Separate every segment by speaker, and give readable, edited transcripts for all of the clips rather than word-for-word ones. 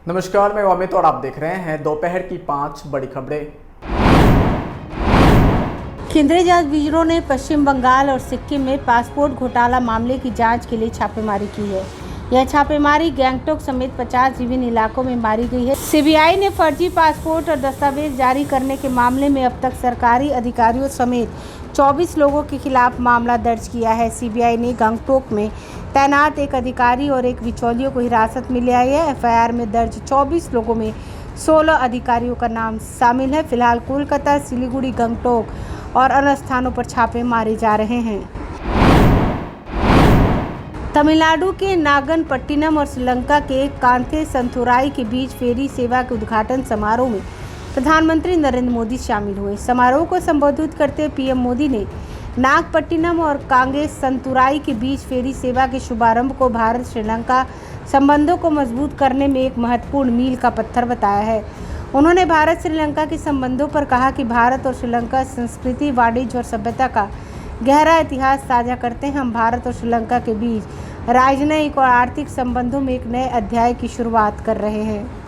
Speaker 1: नमस्कार, मैं अमित और आप देख रहे हैं दोपहर की 5 बड़ी खबरें।
Speaker 2: केंद्रीय जांच ब्यूरो ने पश्चिम बंगाल और सिक्किम में पासपोर्ट घोटाला मामले की जांच के लिए छापेमारी की है। यह छापेमारी गैंगटोक समेत 50 विभिन्न इलाकों में मारी गई है। सीबीआई ने फर्जी पासपोर्ट और दस्तावेज जारी करने के मामले में अब तक सरकारी अधिकारियों समेत 24 लोगों के खिलाफ मामला दर्ज किया है। सीबीआई ने गैंगटोक में तैनात एक अधिकारी और एक बिचौलियों को हिरासत में लिया है। एफआईआर में दर्ज 24 लोगों में 16 अधिकारियों का नाम शामिल है। फिलहाल कोलकाता, सिलीगुड़ी, गंगटोक और अन्य स्थानों पर छापे मारे जा रहे हैं। तमिलनाडु के नागपट्टिनम और श्रीलंका के कांथेसंथुराई के बीच फेरी सेवा के उद्घाटन समारोह में प्रधानमंत्री नरेंद्र मोदी शामिल हुए। समारोह को संबोधित करते हुए पीएम मोदी ने नागपट्टिनम और कांगेसंतुराई के बीच फेरी सेवा के शुभारंभ को भारत श्रीलंका संबंधों को मजबूत करने में एक महत्वपूर्ण मील का पत्थर बताया है। उन्होंने भारत श्रीलंका के संबंधों पर कहा कि भारत और श्रीलंका संस्कृति, वाणिज्य और सभ्यता का गहरा इतिहास साझा करते हैं। हम भारत और श्रीलंका के बीच राजनयिक और आर्थिक संबंधों में एक नए अध्याय की शुरुआत कर रहे हैं।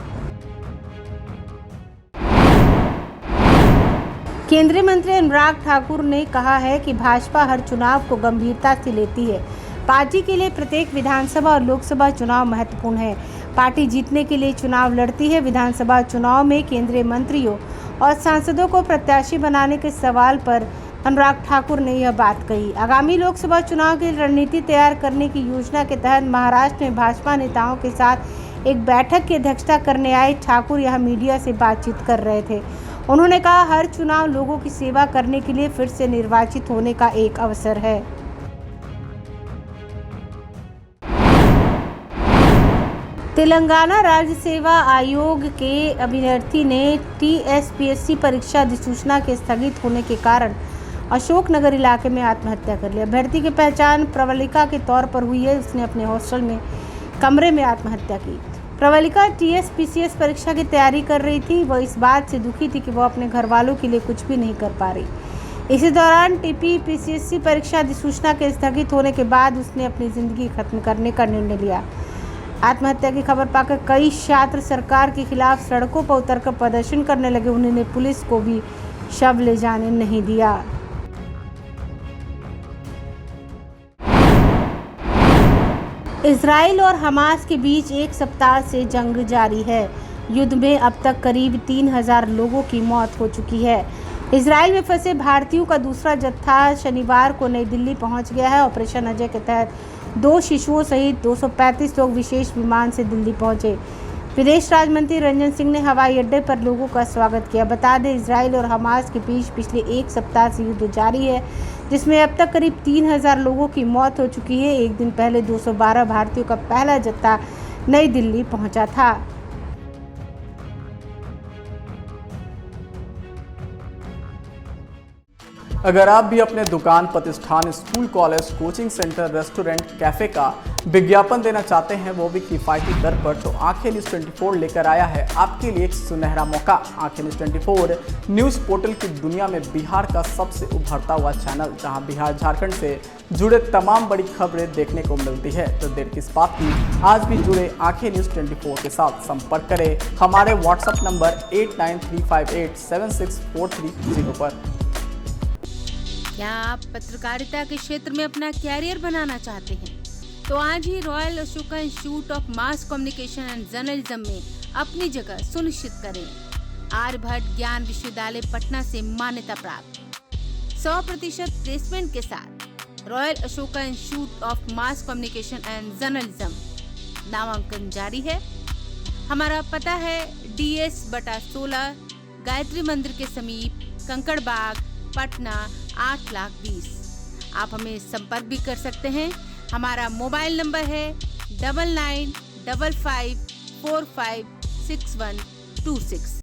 Speaker 2: केंद्रीय मंत्री अनुराग ठाकुर ने कहा है कि भाजपा हर चुनाव को गंभीरता से लेती है। पार्टी के लिए प्रत्येक विधानसभा और लोकसभा चुनाव महत्वपूर्ण है। पार्टी जीतने के लिए चुनाव लड़ती है। विधानसभा चुनाव में केंद्रीय मंत्रियों और सांसदों को प्रत्याशी बनाने के सवाल पर अनुराग ठाकुर ने यह बात कही। आगामी लोकसभा चुनाव की रणनीति तैयार करने की योजना के तहत महाराष्ट्र में भाजपा नेताओं के साथ एक बैठक की अध्यक्षता करने आए ठाकुर यहां मीडिया से बातचीत कर रहे थे। उन्होंने कहा, हर चुनाव लोगों की सेवा करने के लिए फिर से निर्वाचित होने का एक अवसर है। तेलंगाना राज्य सेवा आयोग के अभ्यर्थी ने टीएसपीएससी परीक्षा अधिसूचना के स्थगित होने के कारण अशोकनगर इलाके में आत्महत्या कर ली। अभ्यर्थी की पहचान प्रवलिका के तौर पर हुई है। उसने अपने हॉस्टल में कमरे में आत्महत्या की। प्रवलिका टीएसपीसीएस परीक्षा की तैयारी कर रही थी। वह इस बात से दुखी थी कि वह अपने घर वालों के लिए कुछ भी नहीं कर पा रही। इसी दौरान टीपीपीसीएससी परीक्षा अधिसूचना के स्थगित होने के बाद उसने अपनी ज़िंदगी खत्म करने का निर्णय लिया। आत्महत्या की खबर पाकर कई छात्र सरकार के खिलाफ सड़कों पर उतरकर प्रदर्शन करने लगे। उन्होंने पुलिस को भी शव ले जाने नहीं दिया। इजराइल और हमास के बीच एक सप्ताह से जंग जारी है। युद्ध में अब तक करीब 3000 लोगों की मौत हो चुकी है। इजराइल में फंसे भारतीयों का दूसरा जत्था शनिवार को नई दिल्ली पहुंच गया है। ऑपरेशन अजय के तहत 2 शिशुओं सहित 235 लोग विशेष विमान से दिल्ली पहुंचे। विदेश राज्य मंत्री रंजन सिंह ने हवाई अड्डे पर लोगों का स्वागत किया। बता दें, इजराइल और हमास के बीच पिछले एक सप्ताह से युद्ध जारी है, जिसमें अब तक करीब 3000 लोगों की मौत हो चुकी है। एक दिन पहले 212 भारतीयों का पहला जत्था नई दिल्ली पहुंचा था।
Speaker 1: अगर आप भी अपने दुकान, प्रतिष्ठान, school, college, coaching centre, restaurant, cafe का विज्ञापन देना चाहते हैं, वो भी किफ़ायती दर पर, तो आंखें न्यूज़ 24 लेकर आया है आपके लिए एक सुनहरा मौका। आंखें न्यूज़ 24 न्यूज़ पोर्टल की दुनिया में बिहार का सबसे उभरता हुआ चैनल, जहां बिहार झारखंड से जुड़े तमाम बड़ी खबरें देखने को मिलती है। तो देर किस बात की, आज भी जुड़े आंखें न्यूज़ 24 के साथ। संपर्क करें हमारे व्हाट्सएप नंबर 8935876430 पर।
Speaker 2: क्या आप पत्रकारिता के क्षेत्र में अपना कैरियर बनाना चाहते हैं? तो आज ही Royal Ashoka Institute of Mass Communication and Journalism में अपनी जगह सुनिश्चित करें। आर्यभट्ट ज्ञान विश्वविद्यालय पटना से मान्यता प्राप्त 100% प्लेसमेंट के साथ royal Ashoka Institute of Mass Communication and journalism नामांकन जारी है। हमारा पता है DS/16 गायत्री मंदिर के समीप, कंकड़बाग, पटना 8,20,000। आप हमें संपर्क भी कर सकते हैं। हमारा मोबाइल नंबर है 9955456126।